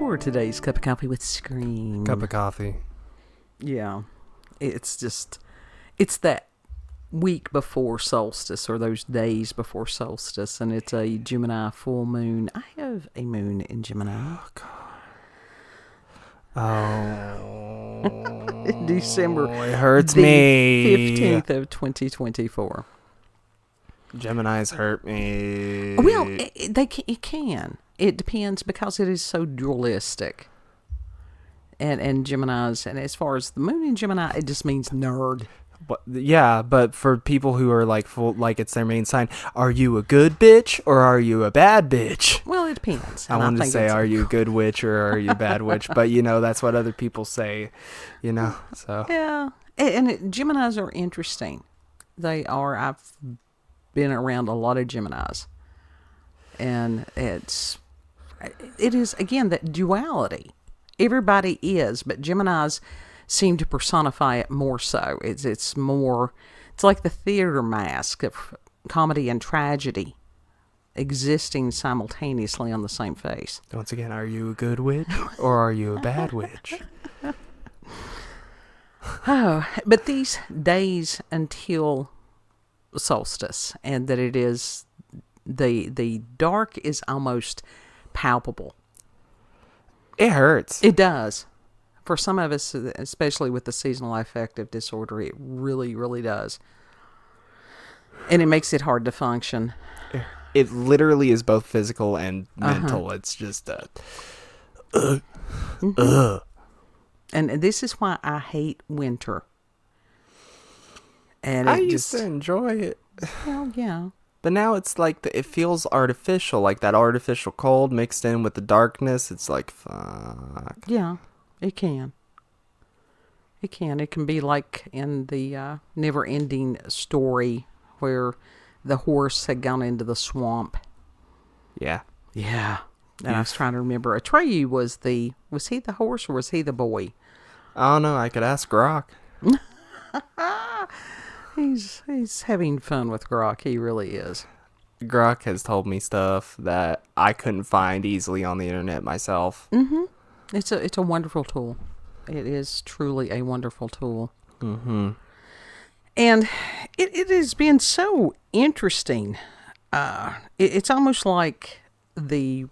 for today's Cup of Coffee with Scream. Cup of coffee. Yeah. It's that week before solstice, or those days before solstice, and it's a Gemini full moon. I have a moon in Gemini. Oh, God. Oh. December. It hurts the me. 15th of 2024. Geminis hurt me. Well, it can. It depends because it is so dualistic. And Geminis, and as far as the moon in Gemini, it just means nerd. But for people who are like it's their main sign, are you a good bitch or are you a bad bitch? Well, it depends. I wanted to say, are you a good witch or are you a bad witch? But, that's what other people say, so. Yeah. And Geminis are interesting. They are. I've been around a lot of Geminis. And it is, again, that duality. Everybody is, but Geminis seem to personify it more so. It's like the theater mask of comedy and tragedy existing simultaneously on the same face. Once again, are you a good witch or are you a bad witch? Oh, but these days until solstice, and that it is the dark is almost palpable. It hurts. It does. For some of us, especially with the seasonal affective disorder, it really, really does. And it makes it hard to function. It literally is both physical and mental. It's just And this is why I hate winter. And I used to enjoy it. Well, yeah. But now it's like it feels artificial, like that artificial cold mixed in with the darkness. It's like, fuck. Yeah, it can. It can. It can be like in the never-ending story where the horse had gone into the swamp. Yeah. Yeah. And I was trying to remember. Atreyu was he the horse or was he the boy? I don't know. I could ask Grok. He's having fun with Grok. He really is. Grok has told me stuff that I couldn't find easily on the internet myself. Mm-hmm. It's a wonderful tool. It is truly a wonderful tool. Mm-hmm. And it has been so interesting. It's almost like the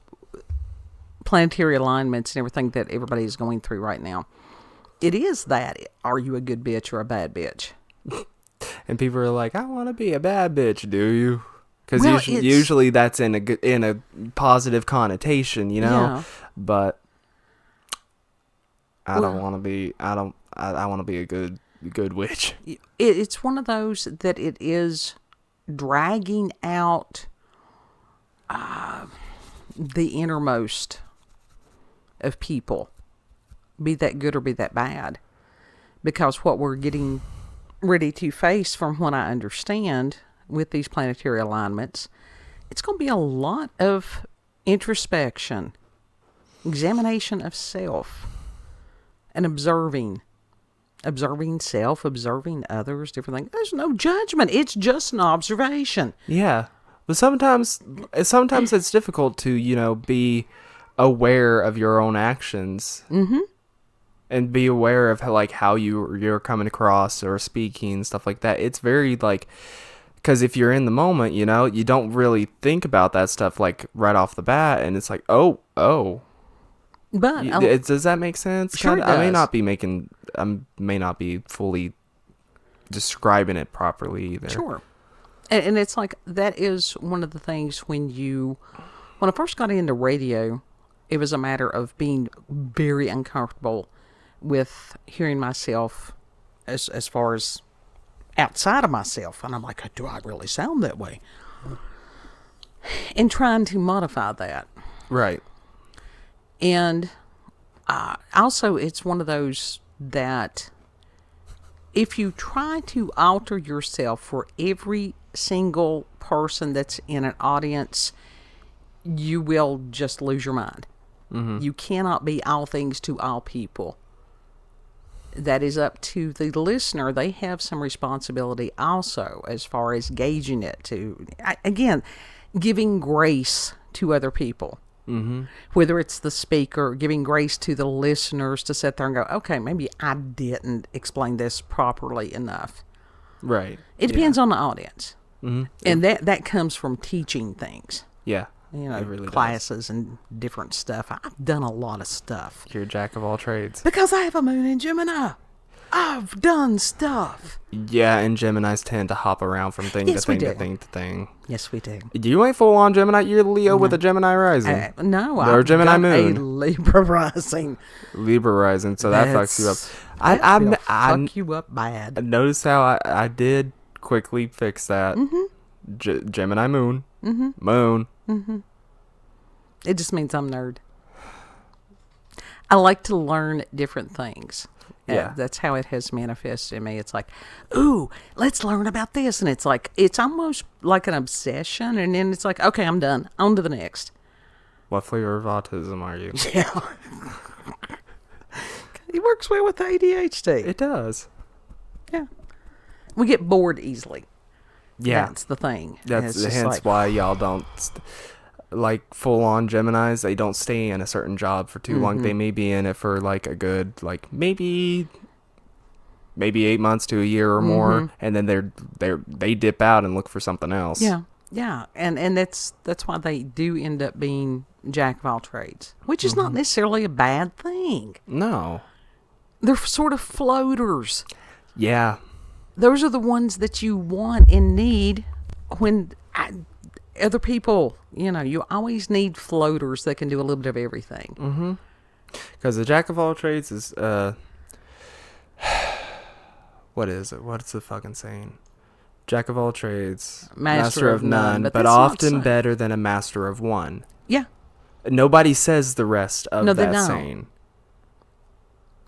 planetary alignments and everything that everybody is going through right now. It is that. Are you a good bitch or a bad bitch? And people are like, I want to be a bad bitch, do you? Because usually that's in a positive connotation, Yeah. But I don't want to be. I want to be a good witch. It's one of those that it is dragging out the innermost of people, be that good or be that bad, because what we're getting ready to face, from what I understand, with these planetary alignments, it's going to be a lot of introspection, examination of self, and observing self, observing others, different things. There's no judgment. It's just an observation. Yeah. But sometimes it's difficult to, be aware of your own actions. Mm-hmm. And be aware of how you're coming across or speaking, stuff like that. It's very because if you're in the moment, you don't really think about that stuff right off the bat, and it's like, oh. But does that make sense? Sure, it does. I may not be fully describing it properly either. Sure. And it's like, that is one of the things when I first got into radio, it was a matter of being very uncomfortable with hearing myself as far as outside of myself. And I'm like, do I really sound that way? And trying to modify that. Right. And also, it's one of those that if you try to alter yourself for every single person that's in an audience, you will just lose your mind. Mm-hmm. You cannot be all things to all people. That is up to the listener. They have some responsibility also as far as gauging it, to, again, giving grace to other people. Mm-hmm. Whether it's the speaker, giving grace to the listeners to sit there and go, okay, maybe I didn't explain this properly enough. Right. It depends on the audience. Mm-hmm. And that comes from teaching things. Yeah. You know, It really classes and different stuff. I've done a lot of stuff. You're a jack of all trades. Because I have a moon in Gemini. I've done stuff. Yeah, and Geminis tend to hop around from thing to Yes, we thing to do. thing to thing. Yes, we do. You ain't full on Gemini. You're Leo with a Gemini rising. No, Or I've Gemini got moon. a Libra rising. Libra rising, so that fucks you up. That'll I fuck you up bad. noticed how I did quickly fix that. Mm-hmm. Gemini moon. Mm-hmm. Moon. Mm-hmm. It just means I'm nerd. I like to learn different things. Yeah. That's how it has manifested in me. It's like, ooh, let's learn about this. And it's like, it's almost like an obsession. And then it's like, okay, I'm done. On to the next. What flavor of autism are you? Yeah. It works well with the ADHD. It does. Yeah. We get bored easily. Yeah. That's the thing. That's It's just hence like, why y'all don't, like, full-on Geminis, they don't stay in a certain job for too long. They may be in it for, like, a good, like, maybe 8 months to a year or more, and then they dip out and look for something else. Yeah. Yeah. And that's why they do end up being jack of all trades, which is not necessarily a bad thing. No. They're sort of floaters. Yeah. Those are the ones that you want and need when other people, you always need floaters that can do a little bit of everything. Mm-hmm. Because the jack of all trades is, what is it? What's the fucking saying? Jack of all trades, master of none, but that's not often saying. better than a master of one. Yeah. Nobody says the rest of No, they that don't. saying.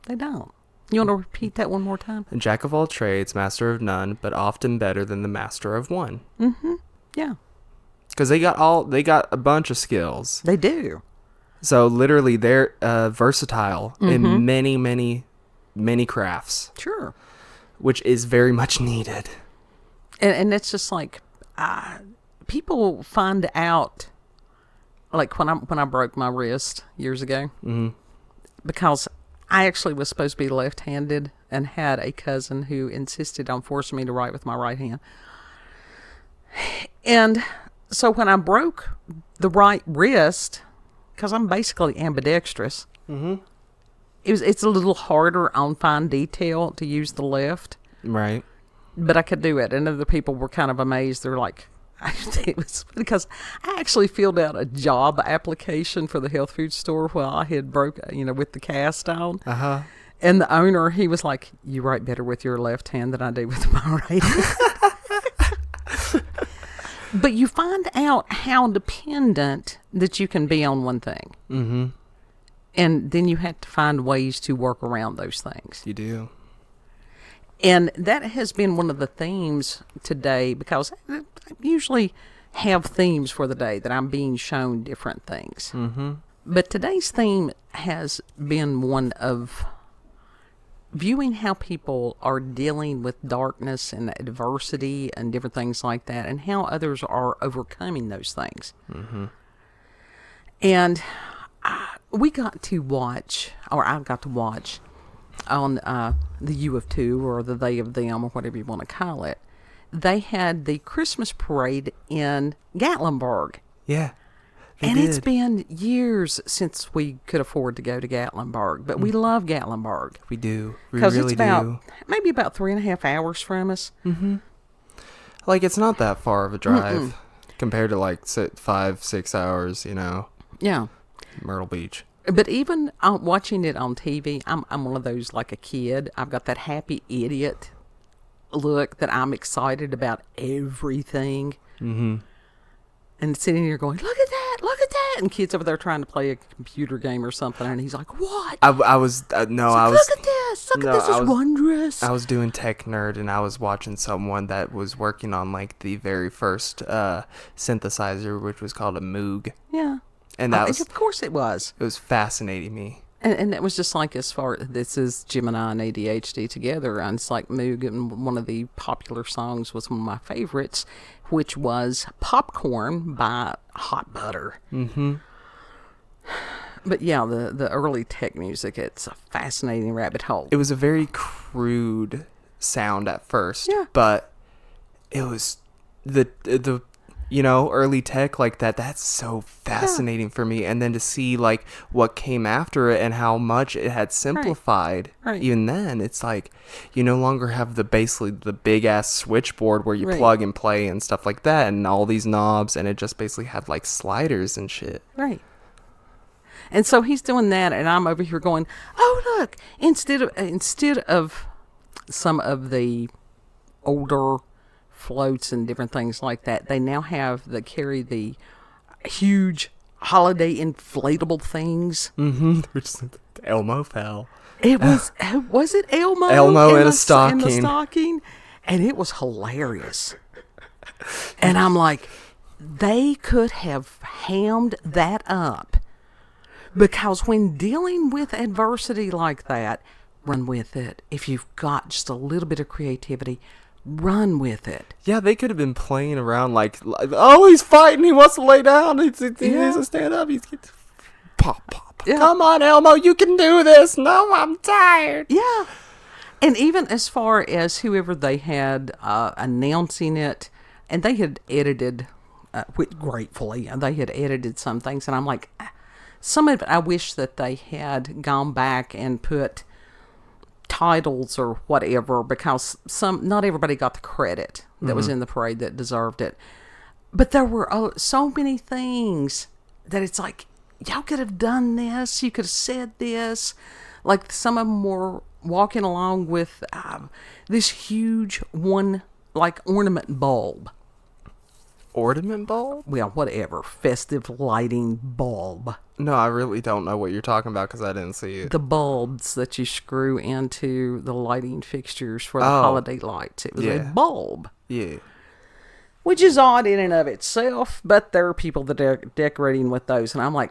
They don't. You want to repeat that one more time? Jack of all trades, master of none, but often better than the master of one. Mm-hmm. Yeah. Because they got a bunch of skills. They do. So literally, they're versatile in many, many, many crafts, Sure. which is very much needed. And it's just like, people find out, like when I broke my wrist years ago, because I actually was supposed to be left-handed and had a cousin who insisted on forcing me to write with my right hand. And so when I broke the right wrist, because I'm basically ambidextrous, it's a little harder on fine detail to use the left. Right. But I could do it, and other people were kind of amazed. They're like, it was because I actually filled out a job application for the health food store while I had broke, with the cast on. Uh-huh. And the owner, he was like, you write better with your left hand than I do with my right hand. But you find out how dependent that you can be on one thing. Mm-hmm. And then you have to find ways to work around those things. You do. And that has been one of the themes today, because I usually have themes for the day that I'm being shown different things. Mm-hmm. But today's theme has been one of viewing how people are dealing with darkness and adversity and different things like that, and how others are overcoming those things. Mm-hmm. And I got to watch on the U of Two, or the They of Them, or whatever you want to call it. They had the Christmas parade in Gatlinburg. Yeah. It's been years since we could afford to go to Gatlinburg, but we love Gatlinburg. We do. We Because really it's do. maybe about 3.5 hours from us. Mm-hmm. Like, it's not that far of a drive compared to, like, 5-6 hours, Yeah. Myrtle Beach. But even watching it on TV, I'm one of those, like a kid. I've got that happy idiot look that I'm excited about everything. Mm-hmm. And sitting here going, look at that, and kids over there trying to play a computer game or something, and he's like, what? Look at this, it's wondrous. I was doing tech nerd, and I was watching someone that was working on, like, the very first synthesizer, which was called a Moog. Yeah. And that was, of course it was. It was fascinating me. And it was just like, this is Gemini and ADHD together, and it's like Moog, and one of the popular songs was one of my favorites, which was Popcorn by Hot Butter. Mm-hmm. But yeah, the early tech music, it's a fascinating rabbit hole. It was a very crude sound at first, Yeah. but it was the early tech like that. That's so fascinating for me. And then to see like what came after it and how much it had simplified. Right. Even then, it's like you no longer have basically the big ass switchboard where you Right. plug and play and stuff like that, and all these knobs, and it just basically had like sliders and shit. Right. And so he's doing that, and I'm over here going, "Oh, look! Instead of some of the older floats and different things like that, they now carry the huge holiday inflatable things." Mm-hmm. Elmo fell. It was it Elmo? Elmo in a In the stocking. stocking, and it was hilarious. And I'm like, they could have hammed that up. Because when dealing with adversity like that, run with it. If you've got just a little bit of creativity, run with it. Yeah, they could have been playing around like oh, he's fighting. He wants to lay down. He needs to stand up. Pop. Yeah. Come on, Elmo, you can do this. No, I'm tired. Yeah. And even as far as whoever they had announcing it, and they had edited, gratefully, they had edited some things, and I'm like, some of it I wish that they had gone back and put titles or whatever, because not everybody got the credit that was in the parade that deserved it. But there were so many things that it's like, y'all could have done this, you could have said this. Like some of them were walking along with this huge one, like ornament bulb. Ornament bulb? Well, whatever, festive lighting bulb. No, I really don't know what you're talking about because I didn't see it. The bulbs that you screw into the lighting fixtures for the Oh. holiday lights. It was a Yeah. bulb. Yeah. Which is odd in and of itself, but there are people that are decorating with those. And I'm like,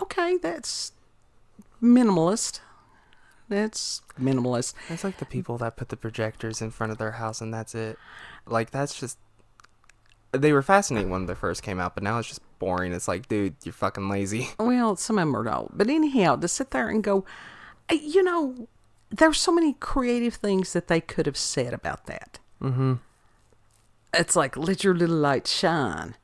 okay, that's minimalist. That's minimalist. It's like the people that put the projectors in front of their house and that's it. Like, that's just... They were fascinating when they first came out, but now it's just boring. It's like, dude, you're fucking lazy. Well, some of them are old. But anyhow, to sit there and go, there's so many creative things that they could have said about that. Mm-hmm. It's like, let your little light shine.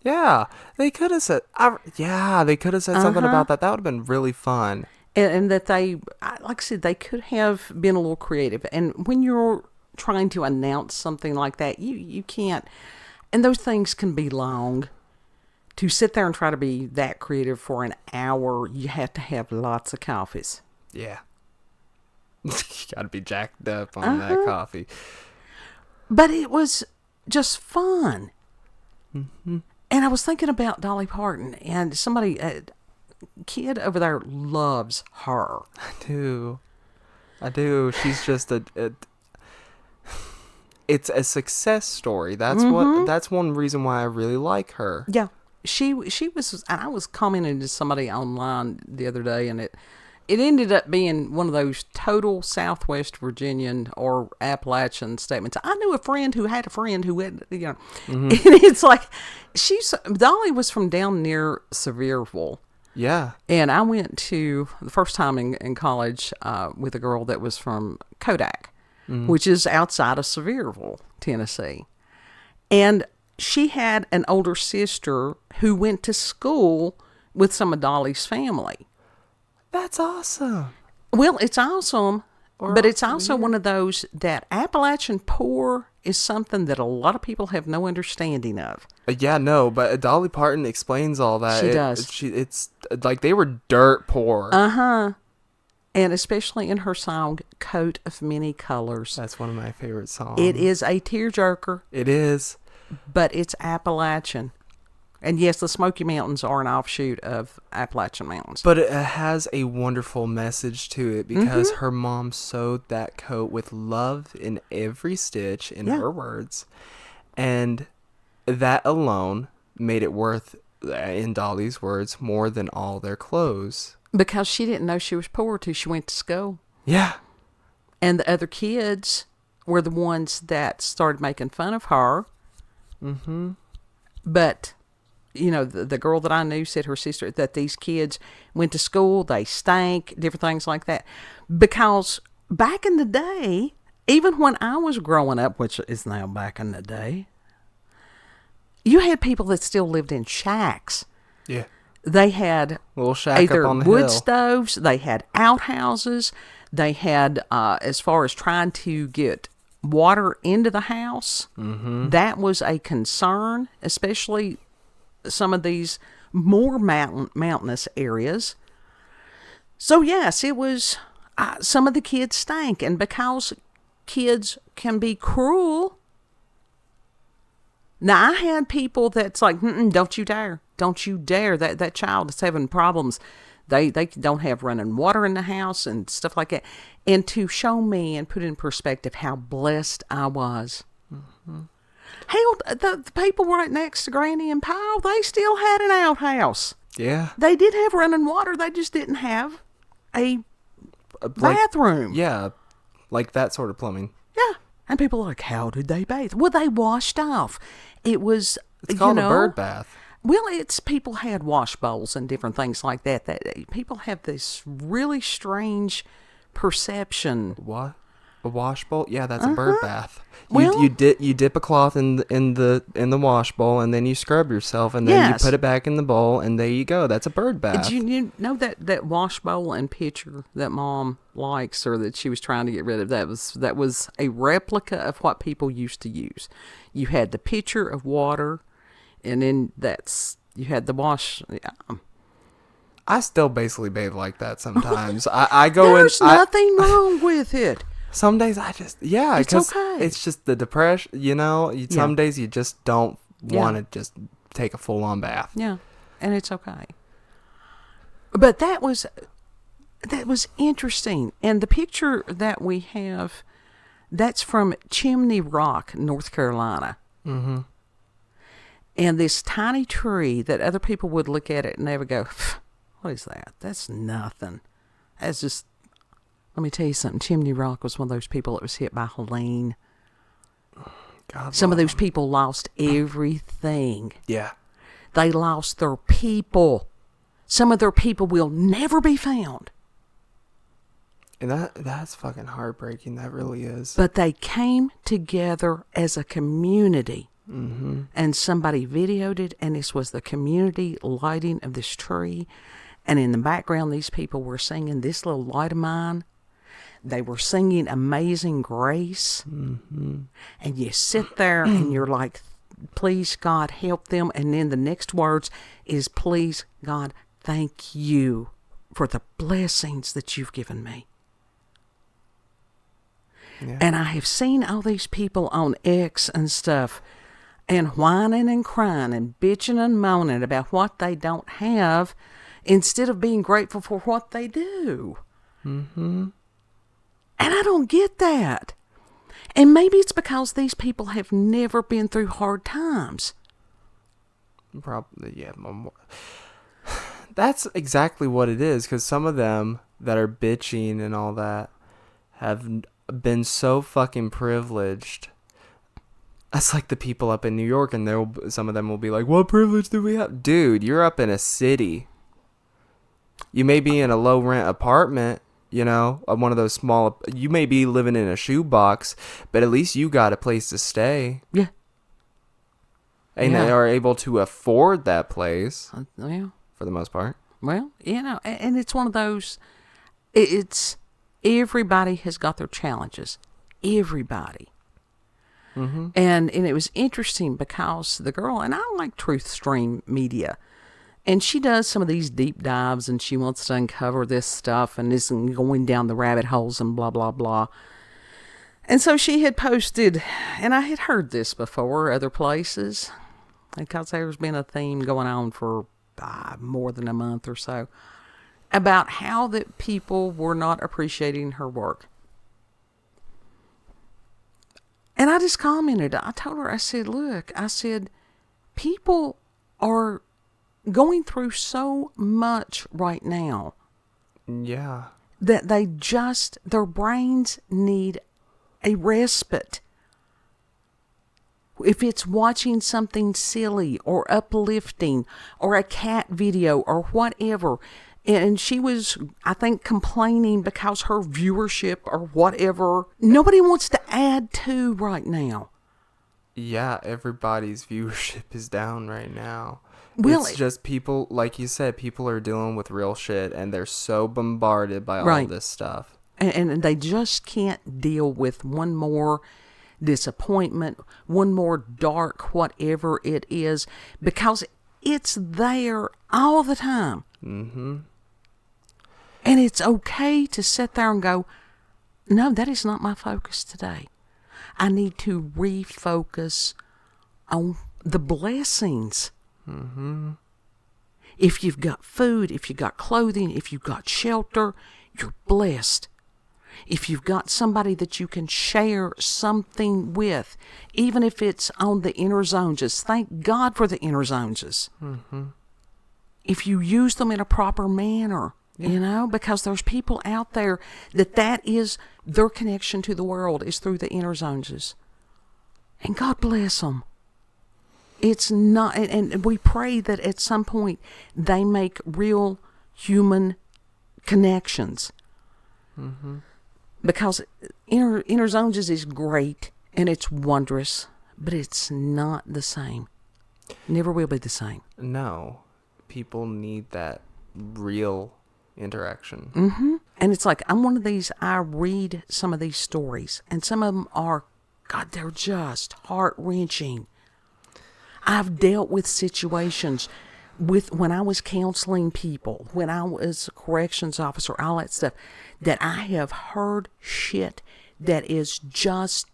Yeah, they could have said... they could have said something about that. That would have been really fun. And that they, like I said, they could have been a little creative. And when you're trying to announce something like that, you can't... And those things can be long. To sit there and try to be that creative for an hour, you have to have lots of coffees. Yeah. You gotta be jacked up on that coffee. But it was just fun. Mm-hmm. And I was thinking about Dolly Parton, and somebody, a kid over there loves her. I do. She's just it's a success story. That's that's one reason why I really like her. Yeah. She was, and I was commenting to somebody online the other day, and it ended up being one of those total Southwest Virginian or Appalachian statements. I knew a friend who had a friend who had, and it's like, Dolly was from down near Sevierville. Yeah. And I went to, the first time in college, with a girl that was from Kodak, which is outside of Sevierville, Tennessee. And she had an older sister who went to school with some of Dolly's family. That's awesome. Well, it's awesome, but it's also one of those that Appalachian poor is something that a lot of people have no understanding of. Yeah, no, but Dolly Parton explains all that. She does. It's like they were dirt poor. Uh-huh. And especially in her song, Coat of Many Colors. That's one of my favorite songs. It is a tearjerker, It is. but it's Appalachian. And yes, the Smoky Mountains are an offshoot of Appalachian Mountains. But it has a wonderful message to it because her mom sewed that coat with love in every stitch, in her words. And that alone made it worth, in Dolly's words, more than all their clothes. Because she didn't know she was poor till she went to school. Yeah. And the other kids were the ones that started making fun of her. Mm-hmm. But the girl that I knew said her sister that these kids went to school, they stank, different things like that. Because back in the day, even when I was growing up, which is now back in the day, you had people that still lived in shacks. Yeah. They had Little shack either up on the wood hill. stoves, they had outhouses, they had, as far as trying to get water into the house, that was a concern, especially some of these more mountainous areas. So, yes, it was, some of the kids stank, and because kids can be cruel. Now, I had people that's like, don't you dare. Don't you dare. That child is having problems. They don't have running water in the house and stuff like that. And to show me and put in perspective how blessed I was. Hell, the people right next to Granny and Powell, they still had an outhouse. Yeah. They did have running water. They just didn't have a bathroom. Yeah. Like that sort of plumbing. Yeah. And people are like, how did they bathe? Well, they washed off. It was, It's called a bird bath. Well, it's people had wash bowls and different things like that. That people have this really strange perception. What? A wash bowl? Yeah, that's a bird bath. Well- You dip a cloth in the wash bowl, and then you scrub yourself, and then Yes. you put it back in the bowl, and there you go. That's a bird bath. Did you know that wash bowl and pitcher that Mom likes, or that she was trying to get rid of? That was a replica of what people used to use. You had the pitcher of water, and then you had the wash. Yeah. I still basically bathe like that sometimes. I go There's in. nothing wrong with it. Some days I just It's because okay. it's just the depression. Some days you just don't want to Yeah. just take a full on bath. Yeah, and it's okay. But that was interesting. And the picture that we have, that's from Chimney Rock, North Carolina. Mm-hmm. And this tiny tree that other people would look at it and they would go, what is that? That's nothing. That's just, let me tell you something. Chimney Rock was one of those people that was hit by Helene. God, Some of those people lost everything. Yeah. They lost their people. Some of their people will never be found. And that's fucking heartbreaking. That really is. But they came together as a community. Mm-hmm. And somebody videoed it, and this was the community lighting of this tree. And in the background, these people were singing This Little Light of Mine. They were singing Amazing Grace. Mm-hmm. And you sit there and you're like, please, God, help them. And then the next words is, please, God, thank you for the blessings that you've given me. Yeah. And I have seen all these people on X and stuff and whining and crying and bitching and moaning about what they don't have instead of being grateful for what they do. Mm-hmm. And I don't get that. And maybe it's because these people have never been through hard times. Probably, yeah. That's exactly what it is, because some of them that are bitching and all that have been so fucking privileged. That's like the people up in New York, and some of them will be like, what privilege do we have? Dude, you're up in a city. You may be in a low rent apartment, one of those small, you may be living in a shoebox, but at least you got a place to stay. Yeah. And they are able to afford that place Well, for the most part. Well, and it's one of those, it's everybody has got their challenges. Everybody. Mm-hmm. And it was interesting because the girl, and I like Truth Stream Media, and she does some of these deep dives and she wants to uncover this stuff and isn't going down the rabbit holes and blah, blah, blah. And so she had posted, and I had heard this before other places, because there's been a theme going on for more than a month or so, about how that people were not appreciating her work. And I just commented, I told her, I said, look, people are going through so much right now. Yeah. That their brains need a respite. If it's watching something silly or uplifting or a cat video or whatever. And she was, I think, complaining because her viewership or whatever, nobody wants to add to right now. Yeah, everybody's viewership is down right now. Well, it's just people, like you said, people are dealing with real shit, and they're so bombarded by all Right. this stuff. And they just can't deal with one more disappointment, one more dark whatever it is, because it's there all the time. Mm-hmm. And it's okay to sit there and go, no, that is not my focus today. I need to refocus on the blessings. Mm-hmm. If you've got food, if you've got clothing, if you've got shelter, you're blessed. If you've got somebody that you can share something with, even if it's on the inner zones, just thank God for the inner zones. Mm-hmm. If you use them in a proper manner, you know, because there's people out there that is their connection to the world is through the inner zones. And God bless them. It's not, and we pray that at some point they make real human connections. Mm-hmm. Because inner zones is great and it's wondrous, but it's not the same. Never will be the same. No. People need that real interaction. Mm-hmm. And it's like, I'm one of these, I read some of these stories, and some of them are, God, they're just heart-wrenching. I've dealt with situations when I was counseling people, when I was a corrections officer, all that stuff, that I have heard shit that is just,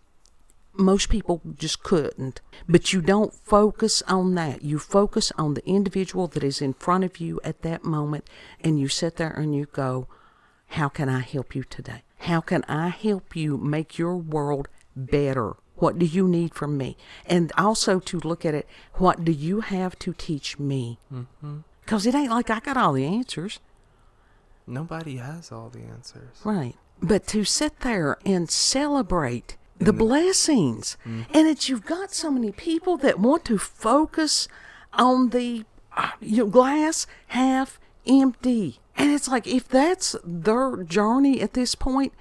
most people just couldn't. But you don't focus on that. You focus on the individual that is in front of you at that moment, and you sit there and you go, how can I help you today? How can I help you make your world better? What do you need from me? And also to look at it, what do you have to teach me? Because it ain't like I got all the answers. Nobody has all the answers. Right. But to sit there and celebrate the blessings. And it's, you've got so many people that want to focus on the glass half empty. And it's like, if that's their journey at this point,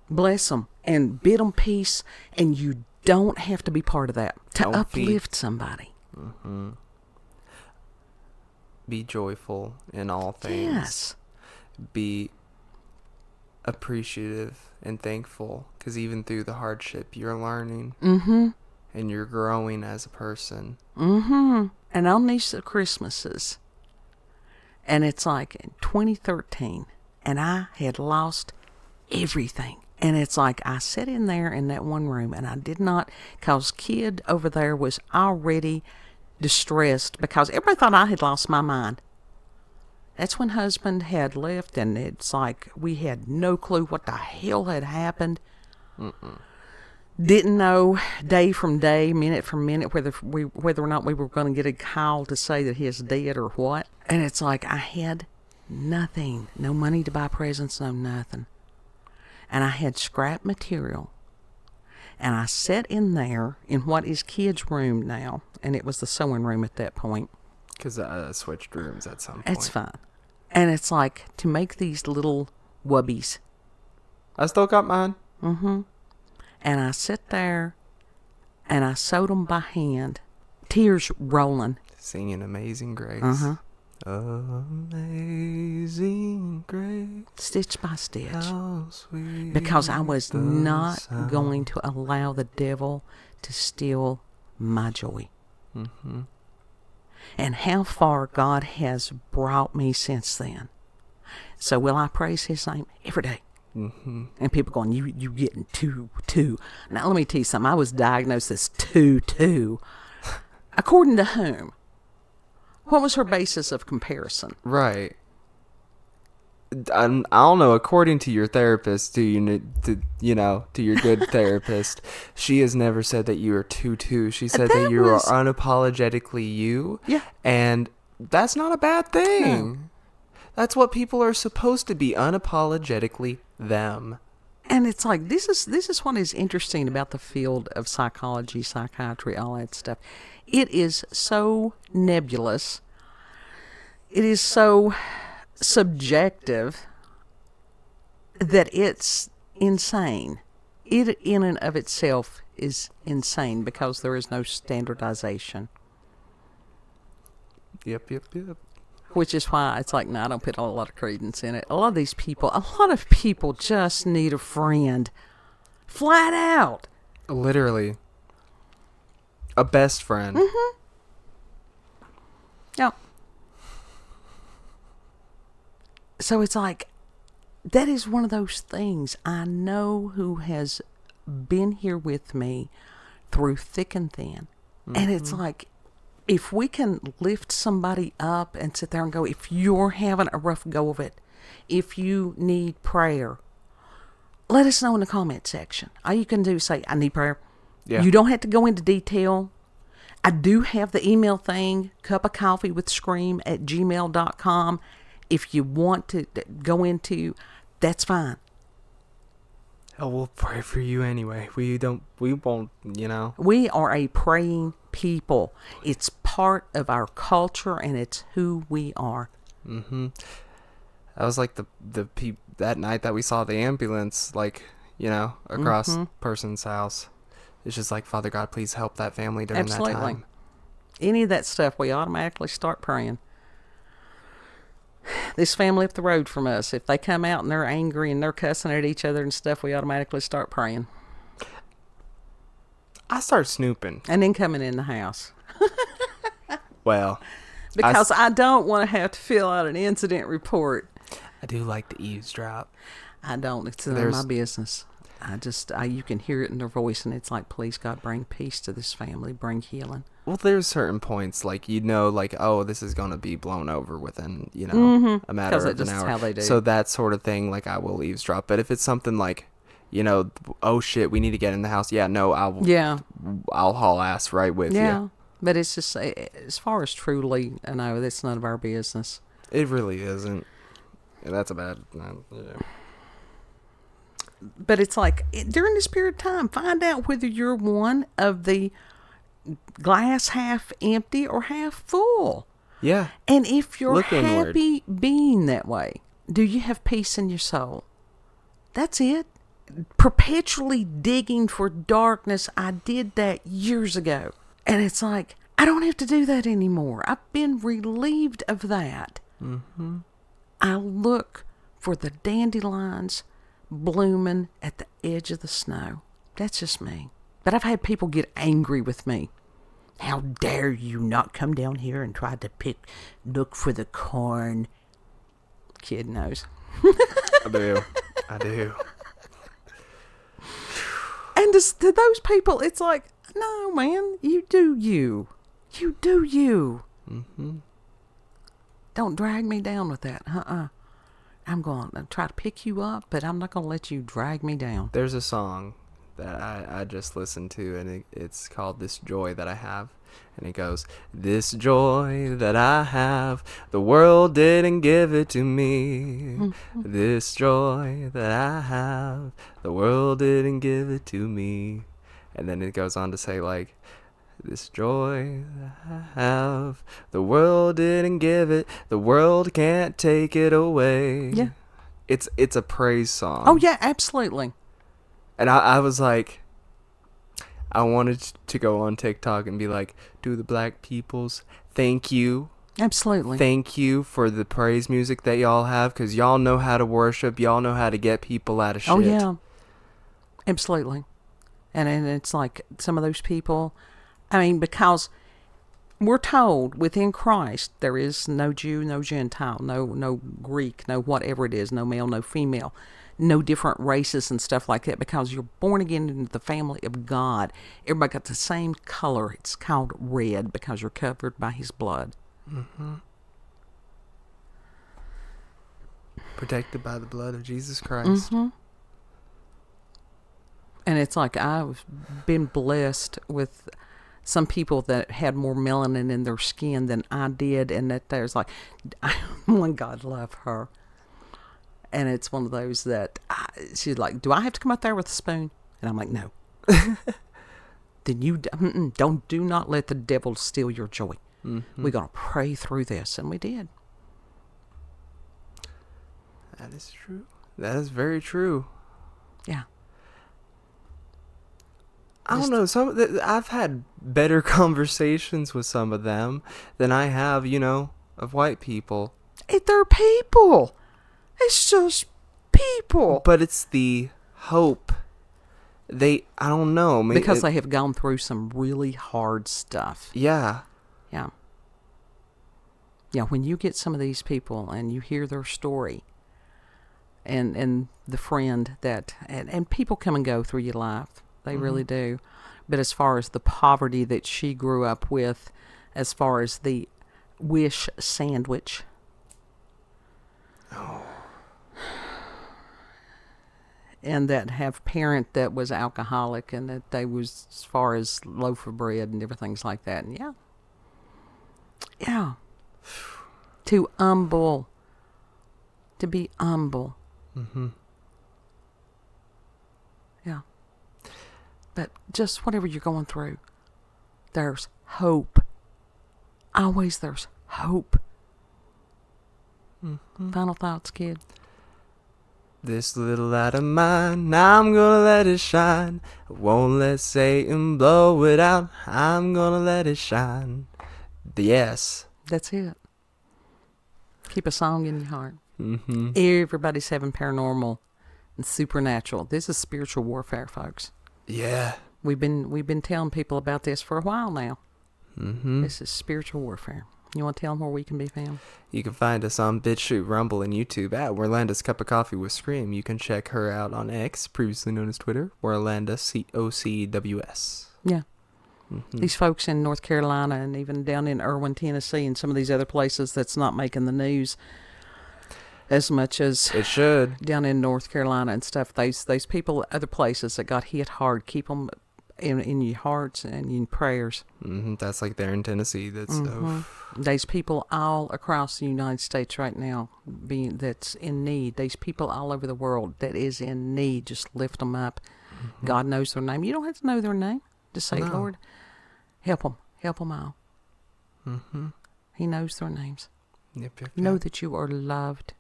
bless them and bid them peace. And you don't have to be part of that to uplift somebody. Mm-hmm. Be joyful in all things. Yes. Be appreciative and thankful, because even through the hardship you're learning. Mm-hmm. And you're growing as a person. Mm-hmm. And on these Christmases, and it's like in 2013, and I had lost everything. And it's like I sat in there in that one room, and I did not, because kid over there was already distressed because everybody thought I had lost my mind. That's when husband had left, and it's like we had no clue what the hell had happened. Mm-mm. Didn't know day from day, minute from minute, whether or not we were going to get a call to say that he is dead or what. And it's like I had nothing, no money to buy presents, no nothing. And I had scrap material. And I sat in there in what is kids' room now, and it was the sewing room at that point. Because I switched rooms at some point. It's fine. And it's like to make these little wubbies. I still got mine. Mm-hmm. And I sit there and I sewed them by hand, tears rolling. Singing Amazing Grace. Uh-huh. Amazing Grace. Stitch by stitch. How sweet Because I was the not sound. going to allow the devil to steal my joy. Mm-hmm. And how far God has brought me since then. So will I praise his name every day? Mm-hmm. And people going, you getting two. Now let me tell you something. I was diagnosed as 2. According to whom? What was her basis of comparison? Right. I don't know. According to your therapist, to your good therapist, she has never said that you are 2. She said that you are unapologetically you. Yeah. And that's not a bad thing. No. That's what people are supposed to be, unapologetically them. And it's like, this is what is interesting about the field of psychology, psychiatry, all that stuff. It is so nebulous. It is so subjective that it's insane. It in and of itself is insane because there is no standardization. Yep. Which is why it's like, no, I don't put a lot of credence in it. A lot of people just need a friend. Flat out. Literally. A best friend. Mm-hmm. Yeah. So it's like, that is one of those things I know who has been here with me through thick and thin. Mm-hmm. And it's like, if we can lift somebody up and sit there and go, if you're having a rough go of it, if you need prayer, let us know in the comment section. All you can do is say, I need prayer. Yeah. You don't have to go into detail. I do have the email thing, cupofcoffeewithscream@gmail.com. If you want to go into, that's fine. Oh, we'll pray for you anyway. We won't, We are a praying people. It's part of our culture and it's who we are. Mm-hmm. That was like the that night that we saw the ambulance, like, across Mm-hmm. person's house. It's just like, Father God, please help that family during Absolutely. that time. Any of that stuff, we automatically start praying. This family up the road from us, if they come out and they're angry and they're cussing at each other and stuff, we automatically start praying. I start snooping. And then coming in the house. Well, because I don't want to have to fill out an incident report. I do like to eavesdrop. I don't. It's none of my business. You can hear it in their voice, and it's like, please, God, bring peace to this family. Bring healing. Well, there's certain points, like, oh, this is going to be blown over within, Mm-hmm. a matter of an hour. How they do. So that sort of thing, like, I will eavesdrop. But if it's something like, oh, shit, we need to get in the house. Yeah, no, I'll haul ass right with you. Yeah, but it's just, as far as truly, no, that's none of our business. It really isn't. Yeah, that's a bad, But it's like, during this period of time, find out whether you're one of the glass half empty or half full. Yeah. And if you're Look happy being that way, do you have peace in your soul? That's it. Perpetually digging for darkness, I did that years ago. And it's like, I don't have to do that anymore. I've been relieved of that. Mm-hmm. I look for the dandelions blooming at the edge of the snow. That's just me. But I've had people get angry with me. How dare you not come down here and try to look for the corn? Kid knows. I do. And to those people, it's like, no, man, you do you. You do you. Mm-hmm. Don't drag me down with that. I'm going to try to pick you up, but I'm not going to let you drag me down. There's a song that I just listened to, and it's called This Joy That I Have. And it goes, this joy that I have, the world didn't give it to me. This joy that I have, the world didn't give it to me. And then it goes on to say, like, this joy that I have, the world didn't give it, the world can't take it away. Yeah. It's a praise song. Oh, yeah, absolutely. And I was like, I wanted to go on TikTok and be like, to the black peoples, thank you. Absolutely. Thank you for the praise music that y'all have, because y'all know how to worship. Y'all know how to get people out of shit. Oh, yeah. Absolutely. And it's like some of those people, I mean, because we're told within Christ there is no Jew, no Gentile, no Greek, no whatever it is, no male, no female, no different races and stuff like that, because you're born again into the family of God. Everybody got the same color. It's called red because you're covered by his blood. Mm-hmm. Protected by the blood of Jesus Christ. Mm-hmm. And it's like, I've been blessed with some people that had more melanin in their skin than I did, and that there's like, one God love her. And it's one of those that she's like, do I have to come out there with a spoon? And I'm like, no. Then do not let the devil steal your joy. Mm-hmm. We're going to pray through this. And we did. That is true. That is very true. Yeah. I don't know. I've had better conversations with some of them than I have, of white people. They're people. It's just people. But it's the hope. I don't know. Because they have gone through some really hard stuff. Yeah. Yeah. Yeah, when you get some of these people and you hear their story and the friend that, and people come and go through your life. They really do. But as far as the poverty that she grew up with, as far as the wish sandwich. Oh. And that have parent that was alcoholic and that they was as far as loaf of bread and everything's like that. And yeah. To be humble. Mm-hmm. Yeah. But just whatever you're going through, there's hope. Always there's hope. Mm-hmm. Final thoughts, kid? This little light of mine, I'm gonna let it shine. Won't let Satan blow it out. I'm gonna let it shine. Yes. That's it. Keep a song in your heart. Mm-hmm. Everybody's having paranormal and supernatural. This is spiritual warfare, folks. Yeah. We've been telling people about this for a while now. Mm-hmm. This is spiritual warfare. You want to tell them where we can be found? You can find us on BitChute, Rumble, and YouTube at Warlanda's Cup of Coffee with Scream. You can check her out on X, previously known as Twitter, Warlanda COCWS. Yeah. Mm-hmm. These folks in North Carolina and even down in Irwin, Tennessee, and some of these other places that's not making the news as much as it should. Down in North Carolina and stuff. Those people, other places that got hit hard, keep them in your hearts and in prayers. Mm-hmm. That's like there in Tennessee. That's There's people all across the United States right now that's in need. There's people all over the world that is in need. Just lift them up. Mm-hmm. God knows their name. You don't have to know their name. Just say, Lord, help them. Help them all. Mm-hmm. He knows their names. Yep. Know that you are loved.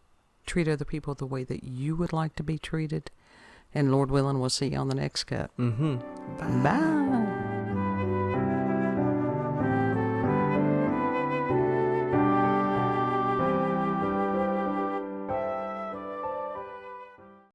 Treat other people the way that you would like to be treated. And Lord willing, we'll see you on the next cut. Mm-hmm. Bye.